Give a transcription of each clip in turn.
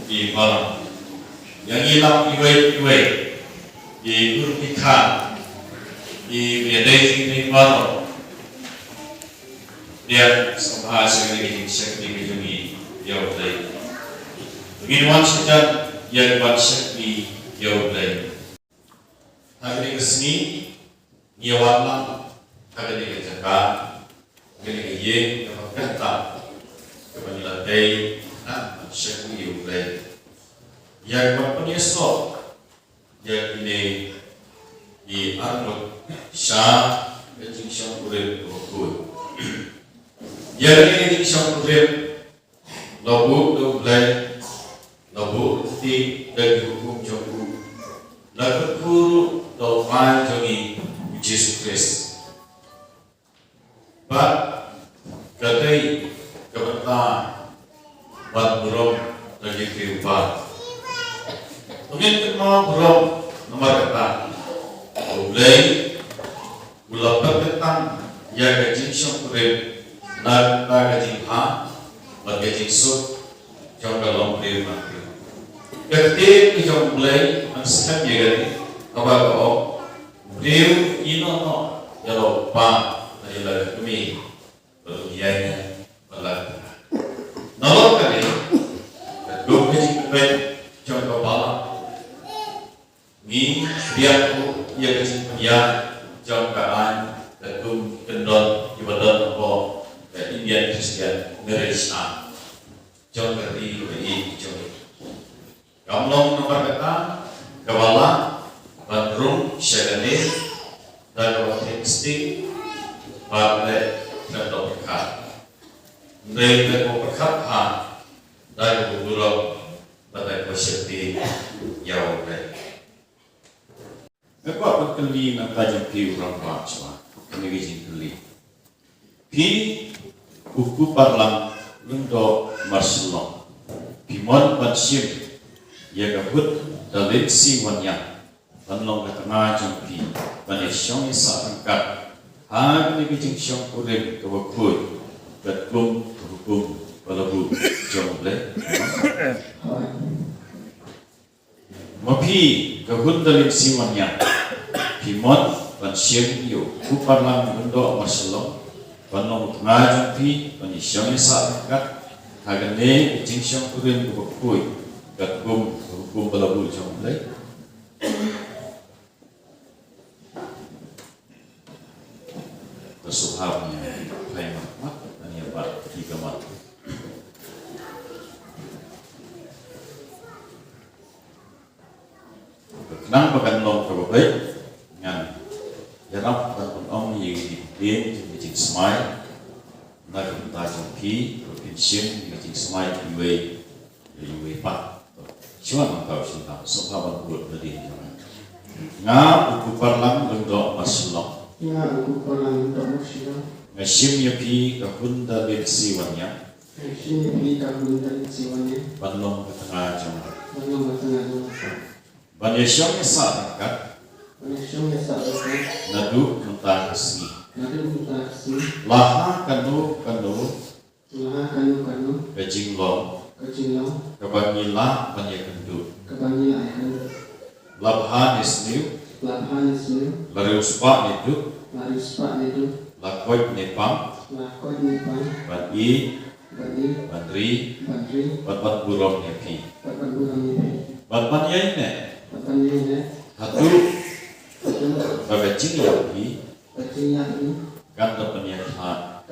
di malam yang hilang iwe di kurpikan di bedai di malam dia semua segini sekali kejumi jauh dari minuman saja yang bersekti jauh dari hari kesini nyawalang hari kejagaan hari ye kata kebanyakan sekti jauh dari yang berpenyesal yang ini di Arnold Shah kejingshan kurir berkut yang ini kejingshan kurir labu doblai labu ti dari hukum jauh lagu guru doa jogi Yesus Kristus bat kadai kebata bat burung lagi kehidupan mungkin kita belum nomor kata boleh ulapan tentang ya gajing syukurin dan gajing ha gajing sub jauh dalam prima ketika kita boleh mensihat ya gani apa kau beliau ino no ya lupa dari lagu kami berlianya berlaku nolok kali kedua gajing kebet jauh kepala ni dia tu ia kesimpulan jangkaan ketum kendon ibadat apa Indian Kristian Malaysia jauh dari ini jauh kamlong nomor kata kepala bandrung syagani dan wakil pada kendon berkat mereka berkat ha dan bergurau pada kusyati jauh dari Apa kali nak tajam pi orang baca, kini gini kali. Pi buku parlang lendo marselong. Pimon pansim, ia kabut dalit si wanya. Panlong ketengah jam pi, panesyong isa angkat. Hang ni gini syong kuring kewakut, ketkum hukum pelabu jom boleh. Mapi kahun dalit si wanya. Pimon pan siang iyo kuparlang bendo marselong panong tengah jumpi panisyong isa angkat hagane jingsyong kurin kubakui katgum hukum balabu jom lay kesuhabnya hai makmat dan ya bat tiga mat kenang bagan long kababai ngan yarap dan om yang dipilih jadi semai nak kita jumpi provinsi jadi semai iwe pak cuma mantau cinta sopawan buat berdiri ngap buku parlang lendo masulong ngap buku parlang lendo masulong ngasim yapi kahunda bensiwannya ngasim yapi kahunda bensiwannya banlong ke tengah jam banyasyong saat angkat nadu mentah kesini laha kanu kajing long kabangila banyakendu labhan isniu larius pak itu lakoy nepang bani bandri batbat burong nepi batban yaine hatu bagacing yapi ganda penyakit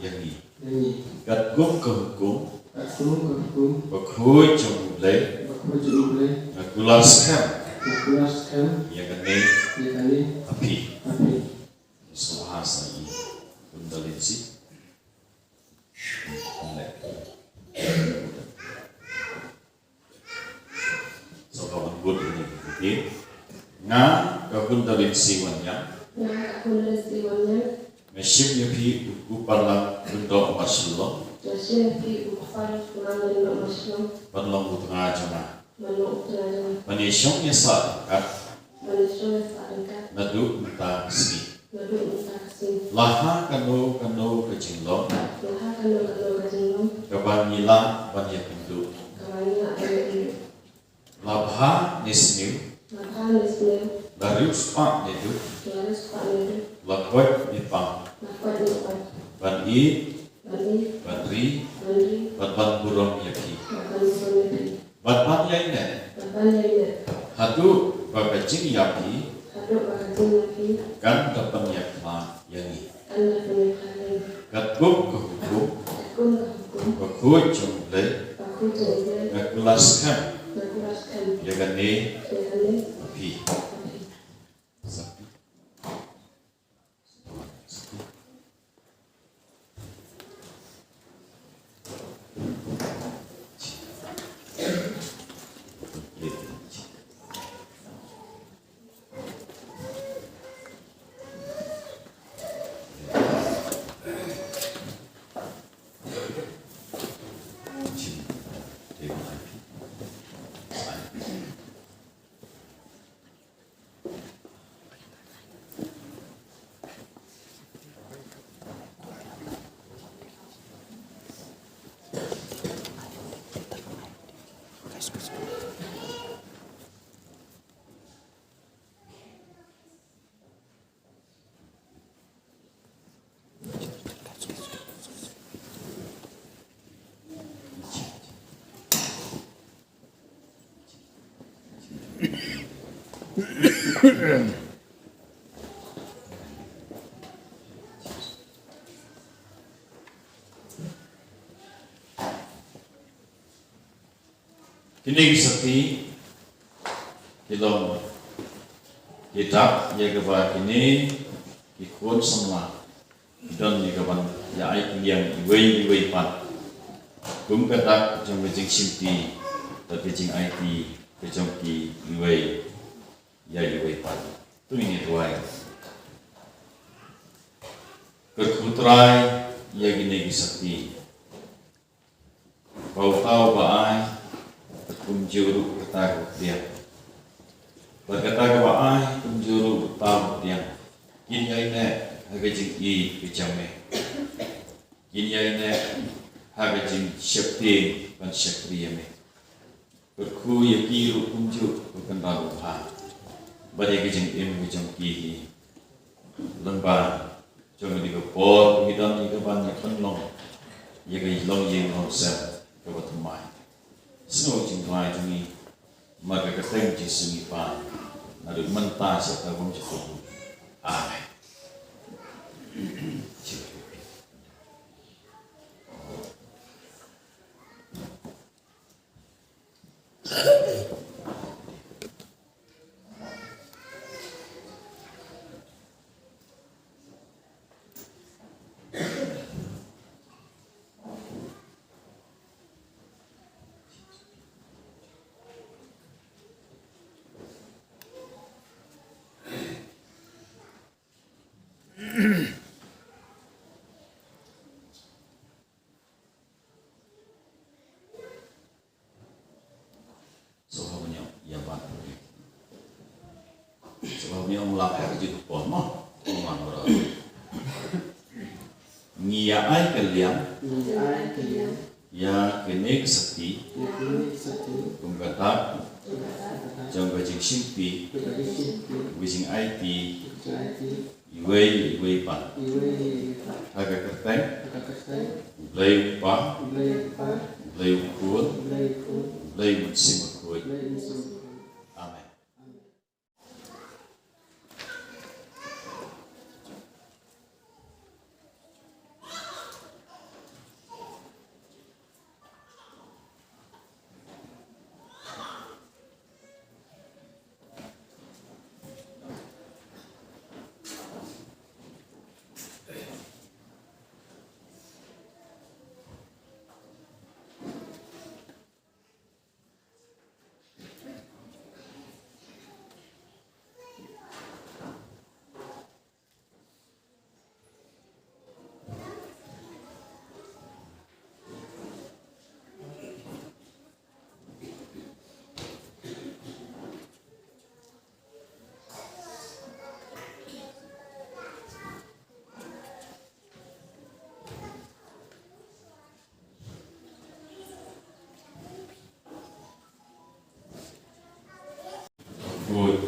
yang ini gatgum ke hukum bakhuy jomulai nagular scam yang ini api suhasa ini kundalinsi so kawan buat ini nga kundalinsi wanya mesim yapi uparlang bendo masulong panlong utengah jama panisyong yasa angkat nadu mentah kesini laha kanu kajinglong kabangila banyak bendu Mabha Nisnu Darius Pak Nedu Lakot Nipang Ban I Ban Ri Ban Burong Yaki Ban Yaine Hatu Bagajing Yaki Kan Dapan Yakma Yangi Katbuk Kehukum Bakut Jumble Ngakulaskan Yagane Api Sapi Kini seperti dalam kitab yang kepada kini ikut semua dan yang kepada yang iway pan kum kata jom bejing simpi tapi bejing IT bejing ki iway ya iway pan tu ini tuai kerkutrai ya gini seperti kau tahu baai kunjuru kata dia berkata kepada kunjuru tahu dia kini ini harga jinggi kecamai kini ini harga jing syakti dan syakti me berku yakiru kunjuru berkenal ha bagi jing im kecamki lembah jangan dikepot hidup di kebanyakan penlong ya long yang sel kebetulan semua jingkai ini maka keteng jisuni pan ada mentah serta bom cukup amin. Sebabnya melakar juga pomo poman berapa ngiai kalian ya kene kesati kungkata jang bajing simpi bajing IT iway pan harga kerteng blay pa blay ukul blay musim ukul amin. good.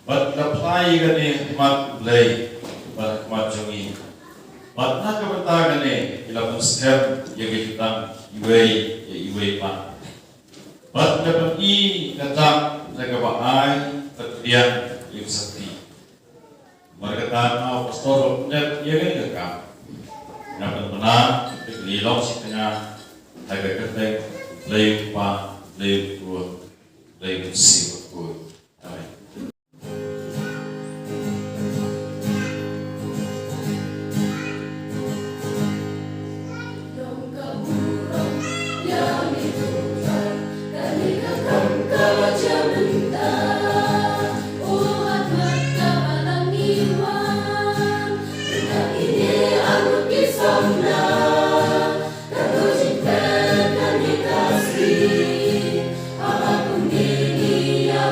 But apply gani mat play, but mat jongi. But nakabata gani ilapun step yagitang iway pa. But dapat I katak nagabaay tatlian yung sakti. Maragatan na pastor net yagani kakam. Napan mana lilong si kanya nagakatay play pa play good play si good. Amen. Apapun dunia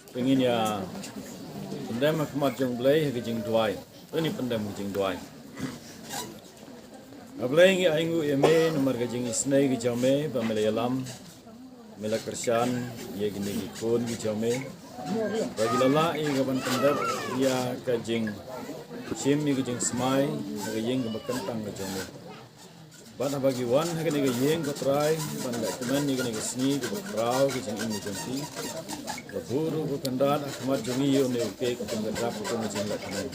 Pengin ya pendem khmat jong blai ke jing duai. Ini pendem jing duai. Ablai ngi aingu eme nomor ke jing isnai ke jame ba Malayalam mela kersan ye gini gi kon gi jame. Bagi lala i gaban pendem ya ke jing sim mi ke jing smai ke jing ke bakantang ke jame. Ban bagi wan ke ni ke yeng ko try ban da teman ni ke ni ke sni ke bakrau ke jing ini jenti. Kaburu bukandan akhmat jungi yo ne ke kutungga drap ko macam la kanan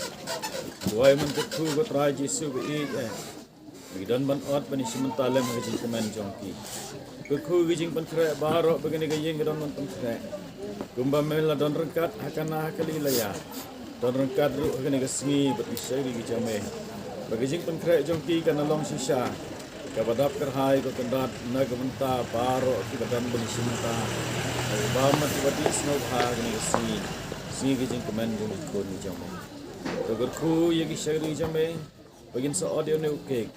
duai man kethu ko traji su be gidan ban ot ban isi mentalem ke jing kemen jongki ku gijing pan kre baro begini ke yeng gidan man pan kre gumba mela don rengkat hakana hakali laya don rengkat ru begini ke smi betisai gi jame bagi jing pan kre jongki kana long sisa kabadap kerhai ko kendat nagamenta baro ki badan ban isi menta Bahamat wadi snow bhag ni si gijing kemen jong ko ni jame agar ku ye gi shari jame bagin sa audio ne uke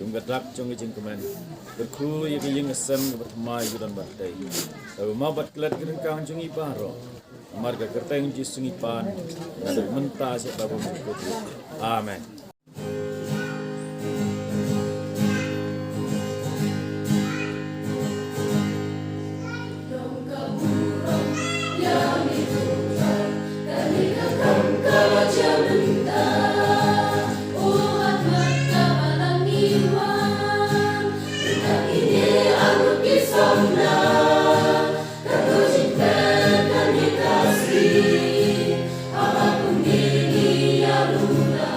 kum gadak jong gijing kemen agar ku ye gi yeng asam batmai gudan batai ma bat klat gidan kang jong i baro marga kerteng ji sungi pan na menta se babu ko amen. Luna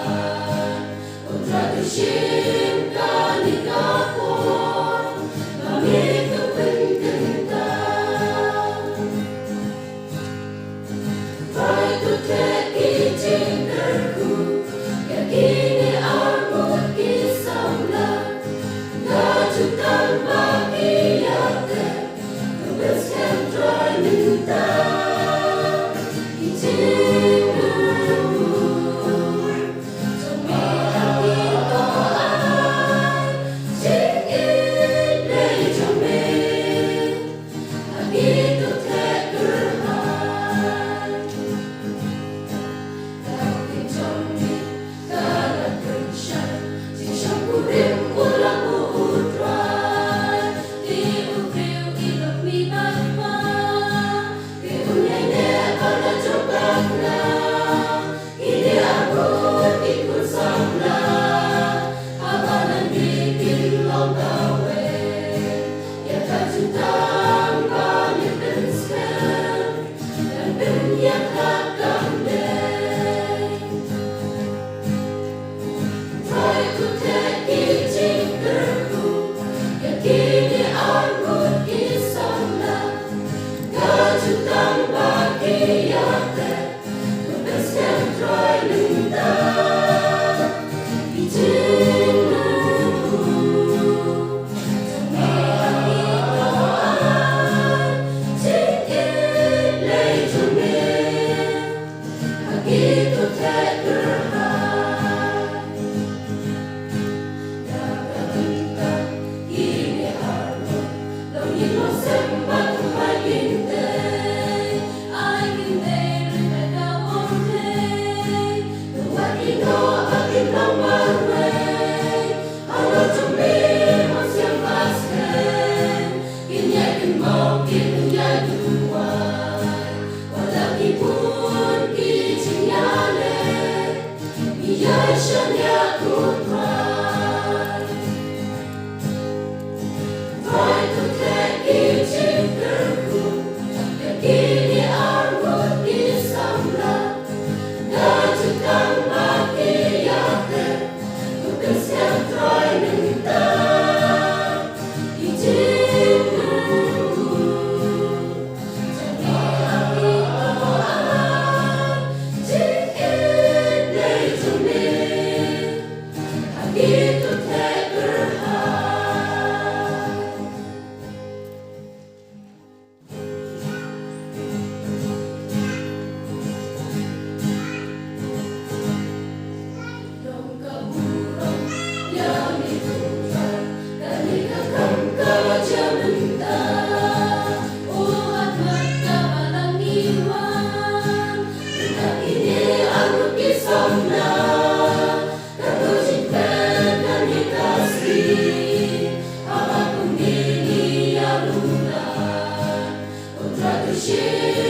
Share